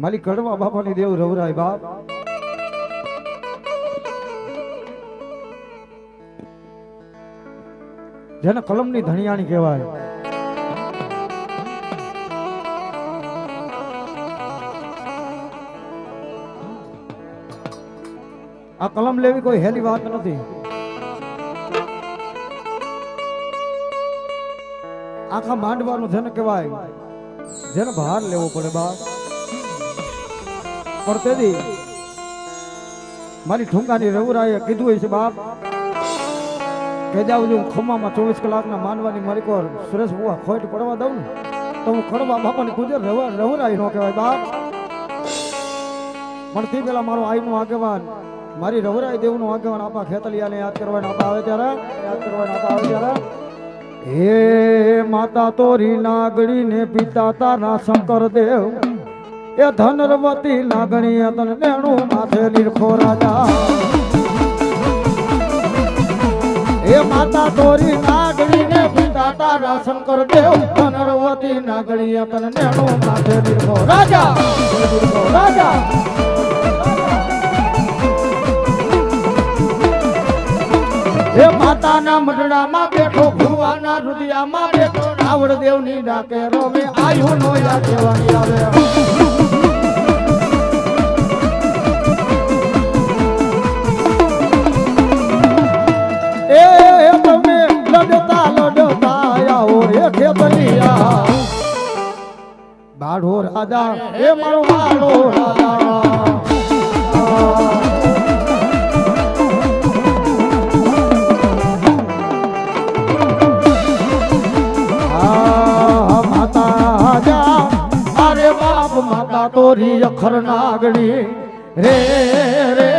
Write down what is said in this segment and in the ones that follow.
મારી કડવા બાપાની દેવ રવરાય બાપ જેને કલમની ધણિયાણી કહેવાય. આ કલમ લેવી કોઈ હેલી વાત નથી. આખા માંડવાનું જેને કહેવાય, જેને ભાર લેવો પડે બાપ. પણ તેથી મારી ઠુંકાની રવરાએ કીધું હોય છે બાપ કે જાવ જો ખમ્મામાં 24 કલાકના માંડવાની મારી કોર સુરેશ બુઆ ખોટ પડવા દઉં ને તો હું કડવા બાપાની કુજર રવરાઈ નો કહેવાય બાપ. પણ તે પેલા મારો આઈનું આગેવાન મારી રવરાઈ દેવનું આગેવાન આપા ખેતલિયાને યાદ કરવાને આપા આવે ત્યારે હે માતા તોરી નાગણી ને પિતા તારા શંકર દેવ એ ધનરવતી નાગણી તન નેણું માથે લીરખો રાજા. એ માતા તોરી નાગણી ને પિતા તારા શંકર દેવ ધનરવતી નાગણી તન નેણું માથે લીરખો રાજા. એ માતાના મઢડામાં બેઠો ભુવાના રુદિયામાં બેઠો રાવણ દેવની ડાકે રોમે આયુ નો યાદ દેવાની આવે. એ તમે લડતા આવો રે ખેતલિયા બાઢો રાજા એ મારો બાઢો રાજા. માતા તોરી અખર નાગણી રે રે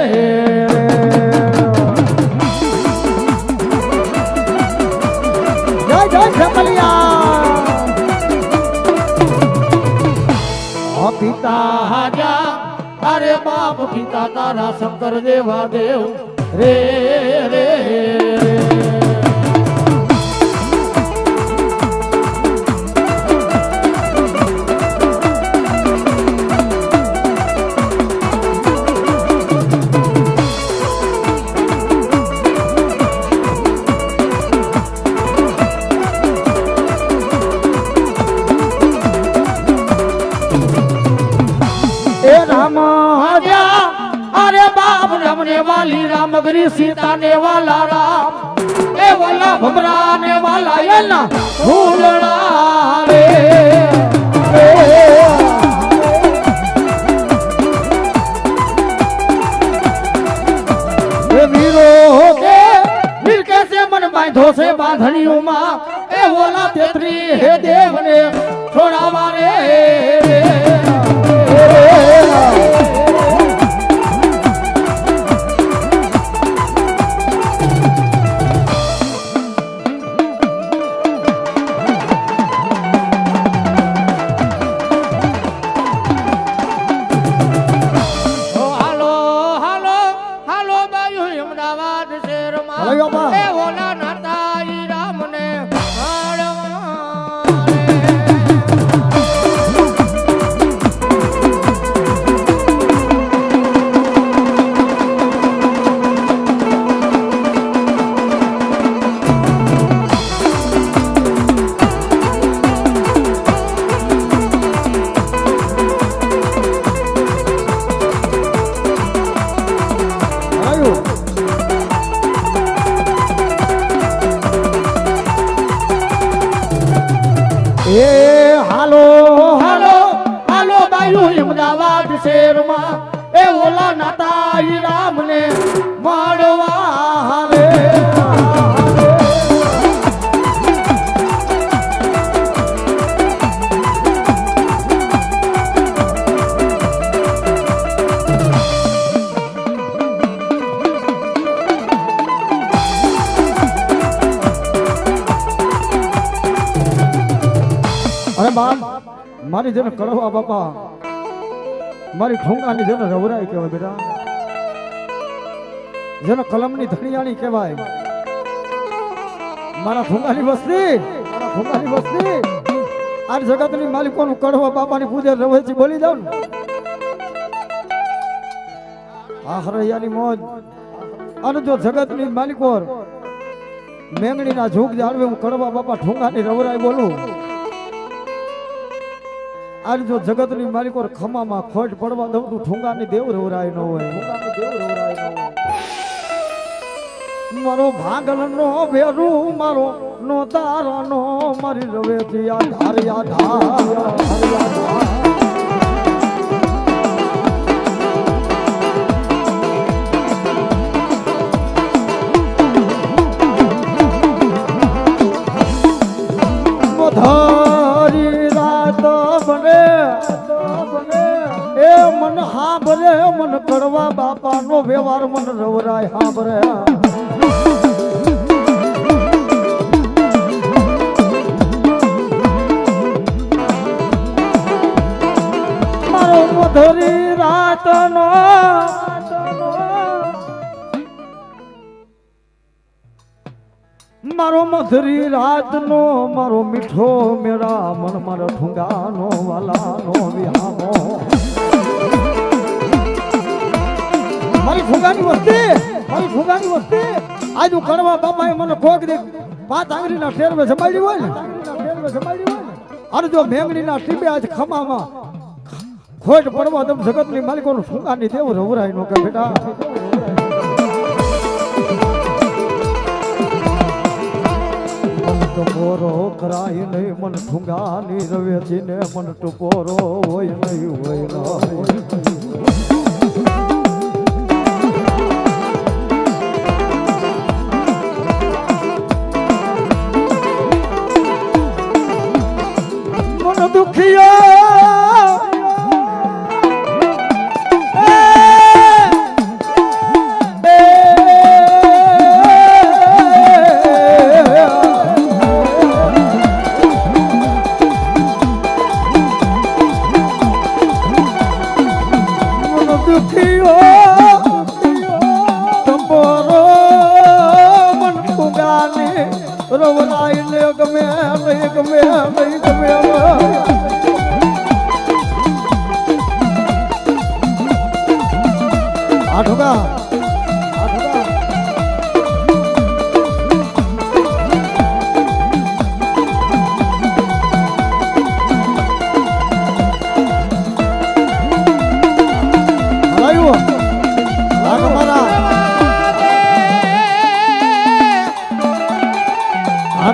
જય જય ખેતલિયા. પિતા હાજા અરે બાપ પિતા તારા શંકર દેવા દેવ રે રે वाली रामगरी सीता ने वाला राम ए वाला भमरा ने वाला ये ना फूलड़ा रे ए वीरो के वीर कैसे मन बांधो से बांधनियों मां ए वाला तेत्री हे देव ने छोड़ा मारे अहमदाबाद शहर में ए ओला नाता राम ने मारवा रे अरे बाप मारी जन कड़वा बापा मारी ठोंगानी जन रवराई कहवाय बेटा जन कलमनी धणियाणी कहवाय मारा ठोंगानी वस्ती आज जगतनी मालिकोनु कड़वा बापानी पूजा रवेची बोली जाऊ આ હરૈયાની મોજ અને જો જગતની માલિકોર મેંગણીના ઝૂક જાળવે હું કડવા બાપા ઠુંગાની રવરાઈ બોલું. આજ જો જગતની માલિકોર ખમામાં ખોટ પડવા દઉં તું ઠુંગાની દેવ રવરાય ન હોય. મારો ભાગલનો ભેરું મારો નો તારાનો મારી રવેથી આધાર આધાર ધારી રાત બને એ મન હાંભરે મન કડવા બાપા નો વ્યવહાર મન રવરાય હાંભરે. મારો મધરી રાત નો મારો મધરી રાતનો મારો મીઠો મેરા મન મારો ઠુંગાનો વાલાનો વિહામો મારી ઠુંગાની વસ્તી આજ હું કડવા બાપાએ મને કોક દે 5 આંગળીના ટેરવે જમાડી હોય ને અને જો મેંગણીના ટીબે આજ ખમામાં ખોટ પડવા દમ જગતની માલિકોનું ઠુંગાની દેવ રવરાય નો કે બેટા ટપોરો કરાય નહીં મન ઠુંગાની રવેથી ને મન ટપોરો હોય નહીં હોય મન દુખિયા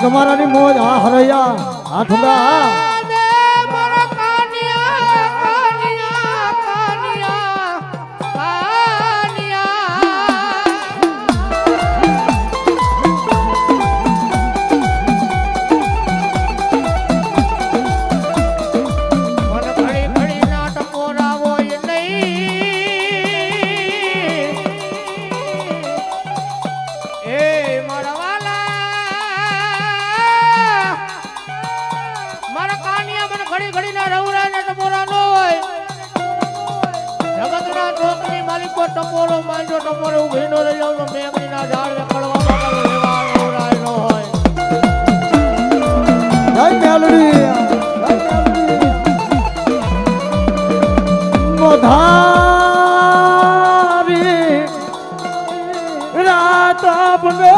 તમારાની મોજ આ હરૈયા આ ઠુંગા ટપોરો માંડો ટપોરો ભીનો લઈ જાવ તો મેઘડીના ઝાડ કડવા બાપાનો વ્યવહાર ઓરાય ન હોય. જય મેલડી મોધારી રાત આપને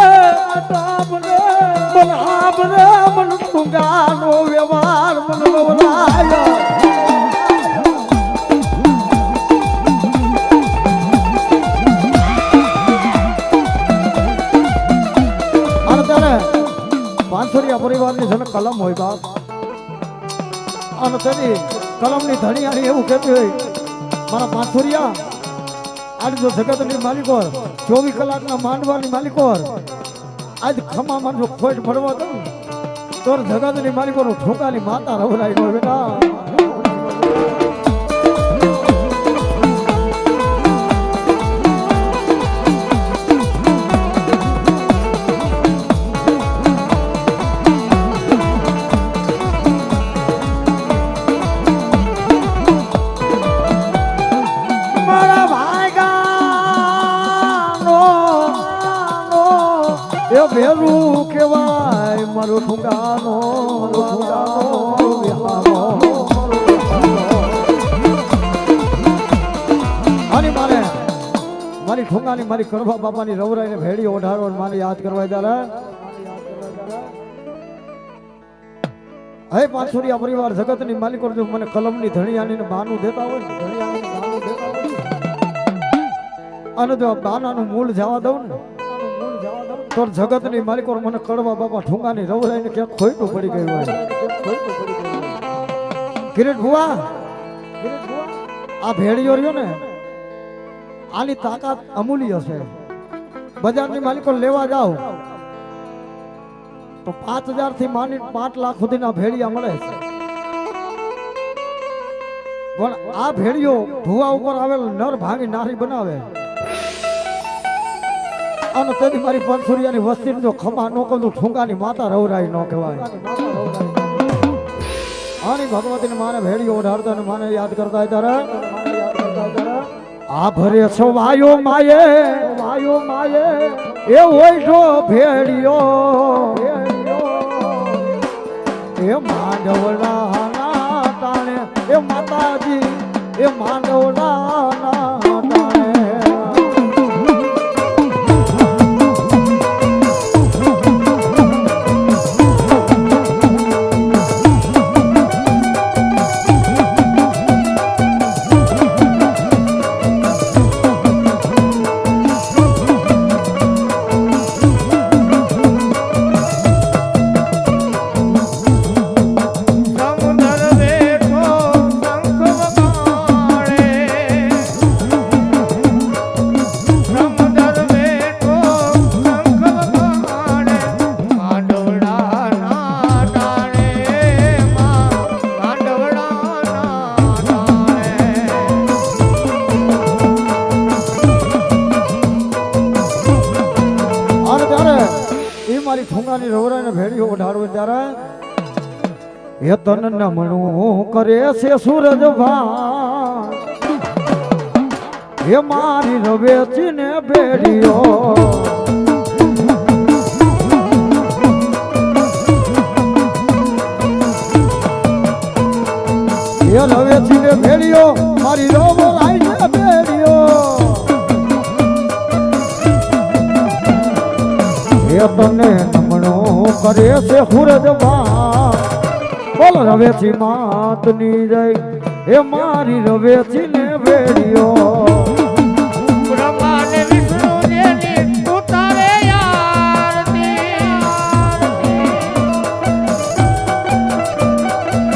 મન આપને મન ઠુંગાનો વ્યવહાર મન રવરાય પરિવારની છે કલમ હોય બાપ અને તેની કલમની ધણિયાની એવું કહેતી હોય મારા પાંચોરિયા આજ જો જગતની માલિકોર 24 કલાકના માંડવાની માલિકોર આજ ખમામાં જો ખોટ પડવા દઉં તો જગતની માલિકોનું ઠોકાની માતા રવરાઈ હોય બેટા. ભેરું કેવાય મારો ઠુંગાનો અને મારે મારી ઠુંગાની મારી કડવા બાપાની રવરાઈને ભેડી ઓઢાડો અને માને યાદ કરવા ત્યારે હે પાંચસોરિયા પરિવાર જગતની માલિકો જો મને કલમની ધણિયાની ને બાનું દેતા હોય ને ધણિયાની બાનું દેતા હોય અને જો આ બાનાનું મૂળ જવા દઉં ને તો જગતની માલિકો મને કડવા બાપા ઠુંગાની રવરાઈને ક્યાંક ખોટું પડી ગયું હોય કિરીટ ભુવા આ ભેડીઓ રહ્યો ને આની તાકાત અમૂલ્ય છે બજારની માલિકો લેવા જાઓ તો 5000 થી માંડી 5 લાખ સુધીના ભેડિયા મળે છે પણ આ ભેડિયો ભુવા ઉપર આવેલ નર ભાંગી નારી બનાવે અને તેથી મારી પંચસુરિયાની વસ્તી જો ખમા નો કહું ઠુંગાની માતા રવરાઈ નો કહેવાય આની ભગવતીને મારે ભેડિયો ઓઢાડતા ને માને યાદ કરતા ત્યારે આ ભરે છો વાયો માયે એ હોય છો ભેડિયો એ માંડવડાના તાણે એ માતાજી એ માંડવડાના તાણે ઠુંગાની રવરાઈને ભેડીઓ ઓઢાડવે ત્યારે એ તન નમણું કરે છે સૂરજ ભાન એ મારી રવેચીને ભેડીઓ એ રવેચીને ભેડીઓ મારી રવરાઈને ભેડીઓ એ તને નમણો કરે છે હુરજમાં બોલ રવેચી માતની જય એ મારી રવેચી ને ભેડિયો બ્રહ્માને વિષ્ણુ જેની ઉતારે આરતી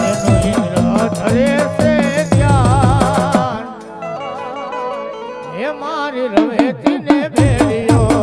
એનો ઇન્દ્ર ધરે છે ધ્યાન એ મારી રવેચી ને ભેડિયો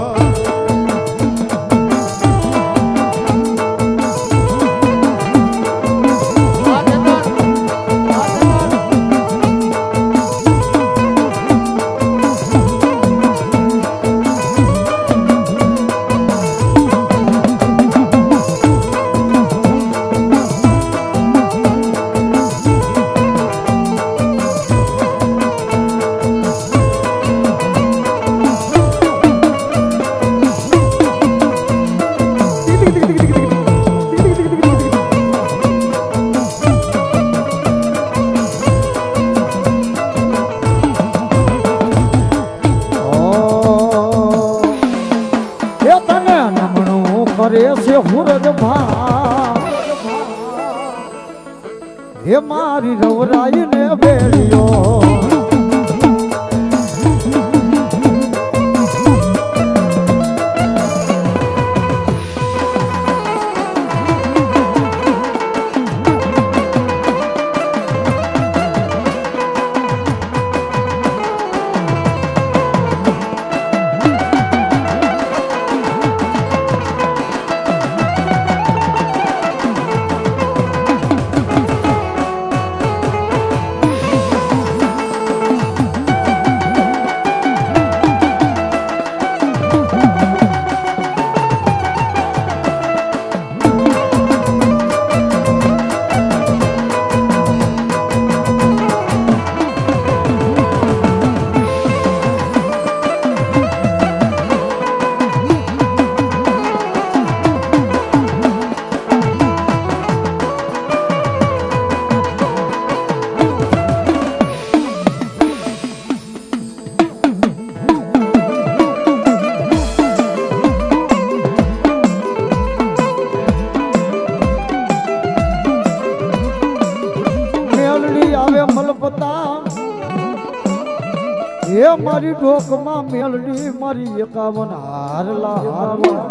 કરે છે હુરજ ભા એ મારી રવરાઈ ને ભેડિયો એ મારી ડોકમાં મેલડી મારી 51 હારલા હારલા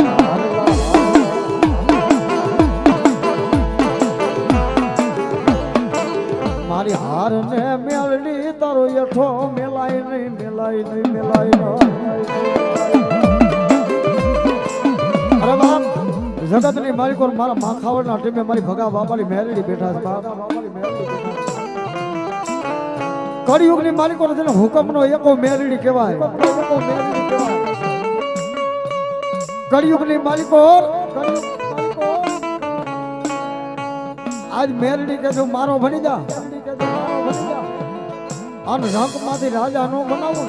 મારી હાર ને મેલડી તારો યઠો મેલાય નહીં મેલાય નહીં મેલાય અરે બાપ જગત ની મારી કોર મારા માખાવડ ના ટીમે મારી ભગા બાપાની મેલડી બેઠા છે કળિયુગ ની માલિકો ને હુકમ નો એકો મેલડી કહેવાય કળિયુગ ની માલિકો આજ મેલડી કે જો મારો ભણી જા અને રંગ માંથી રાજા નો બનાવું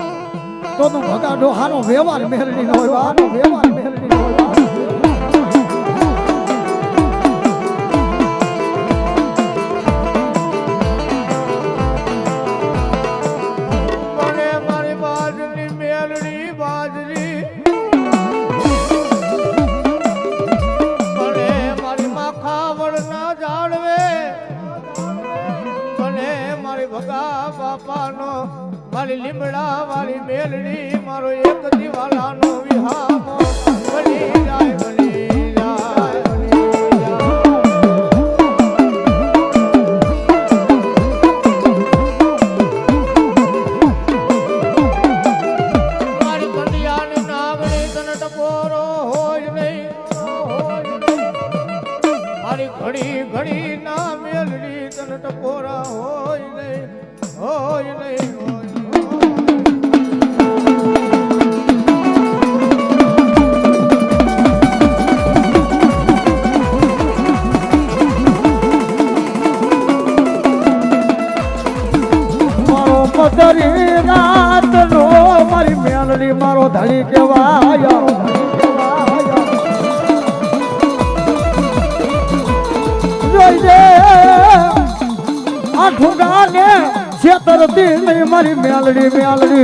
તો તું ભગા ડોહાનો વ્યવહાર મેલડી નો હોય આનો વ્યવહાર મેલડી નો હોય મારી લીમડા વાળી મેલડી મારો એક દિવાલાનો વિહામો બની જાય બની જાય મારી કંડિયાની નાગણી તને ટકોરો હોય નહીં મારી ઘડી ઘડી ના મેલડી તને ટકોરા હોય નહીં હોય નહીં મધરી રાત નો મારી મેલડી મારો ધડી કેવાય જોઈ આ ઠુગા ને છેતરતી નહીં મારી મેલડી મેલડી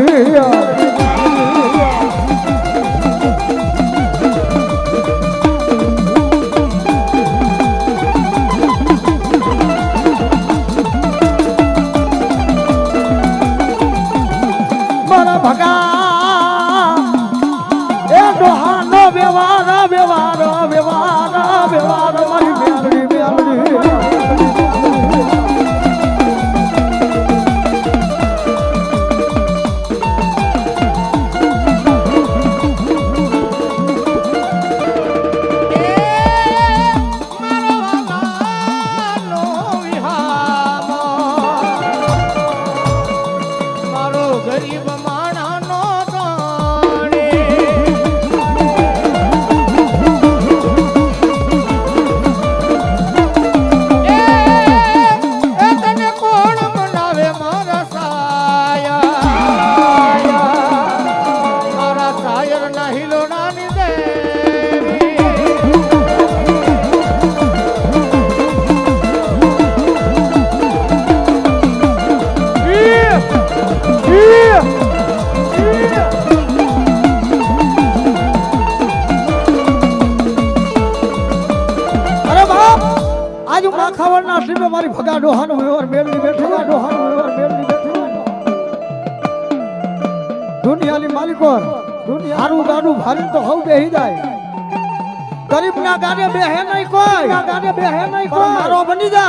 વ્યવહાર મારી મેલડી મેલડી મારો ગરીબ માણાનો ખાવાના ટીમે મારી ભગા ડોહાનો વ્યવહાર મેલડી બેઠેલા ડોહાનો વ્યવહાર મેલડી બેઠેલા દુનિયાની માલિકો હારું ગાડું ભારી તો હવ બેહી જાય ગરીબ ના ગાડે બેહે નહીં કોઈ મારો બની જાય